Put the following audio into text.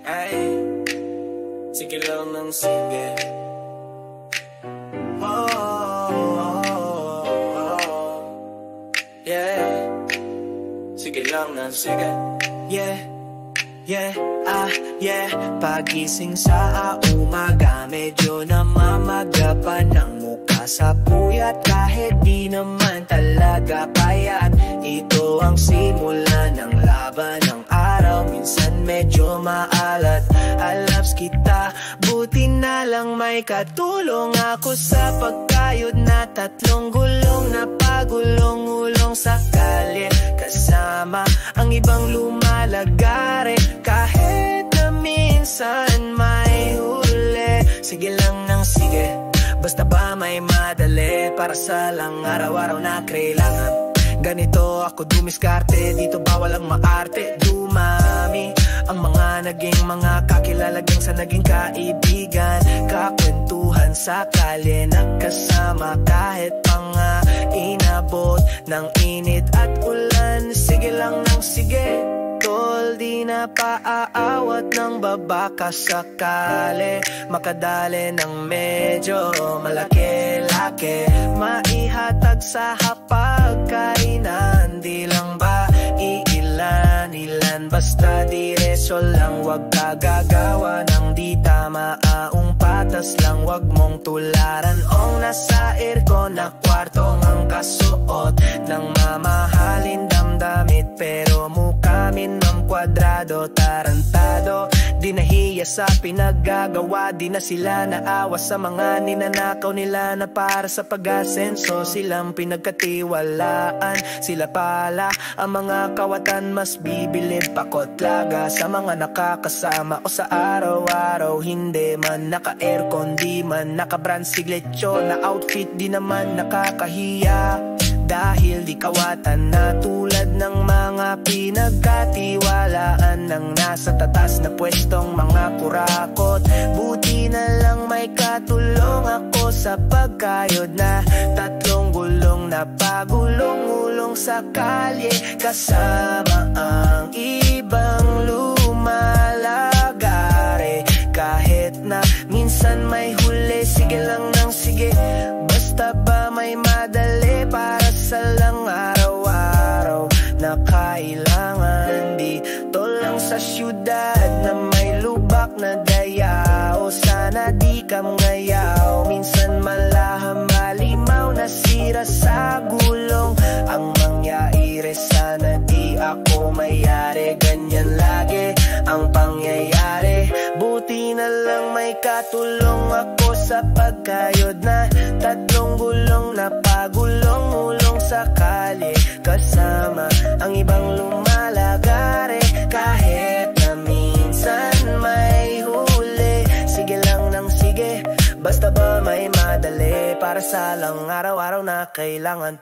Ay, sige lang ng sige. Yeah, sige lang ng sige. Yeah, yeah, yeah. Pagising sa umaga, medyo namamaga pa ng mukha sa puyat. Kahit di naman talaga payat, ito ang simula ng laban ng araw. Minsan medyo maalat, alabs kita. Buti na lang may katulong ako sa pagkayod na tatlong gulong na pagulong-ulong sa kalye. Kasama ang ibang lumalagare, kahit na minsan may huli. Sige lang ng sige, basta ba may madali, para sa lang araw-araw na kailangan. Ganito ako dumiskarte, dito bawal ang maarte. Dumami ang mga naging mga kakilalagang sa naging kaibigan. Kakwentuhan sa kalye, nakasama kahit pa nga inabot ng init at ulan. Sige lang ng sige, tol, di na paaawat ng babaka sakali makadali ng medyo malaki-laki. Maihatag sa hapagkainan, di lang ba iilan-ilan. Basta diretso lang, wag kagagawa ng di tama. Aong patas lang, wag mong tularan. Ong nasa aircon na kwarto ang kasuot ng mamahalin damdamit, pero mukha min ng kwadrado. Tarantado, di nahiya sa pinaggagawa, di na sila naawa sa mga ninanakaw nila na para sa pag-asenso. Silang pinagkatiwalaan, sila pala ang mga kawatan mas bibilib. Pakotlaga sa mga nakakasama o sa araw-araw. Hindi man naka-aircon, di man naka-brand sigletyo na outfit, di naman nakakahiya. Dahil di kawatan na tulad ng mga pinagkatiwalaan ng nasa tatas na pwestong mga kurakot. Buti na lang may katulong ako sa pagkayod na tatlong gulong na pagulong-ulong sa kalye. Kasama ang ibang lumalagare, kahit na minsan may huli. Sige lang ng sige, basta ba may madali, para sa lang araw-araw na kailangan. Dito lang sa syudad na may lubak na dayaw, sana di ka ngayaw. Minsan malaham malimaw, nasira sa gulong ang mangyayari. Sana di ako mayari, ganyan lagi ang pangyayari. Buti na lang may katulong ako sa pagkayod na tatlong gulong na pagulong-ulong sa kalye. Kasama ang ibang lumalagare, kahit na minsan may huli. Sige lang ng sige, basta ba may madali, para sa lang araw-araw na kailangan.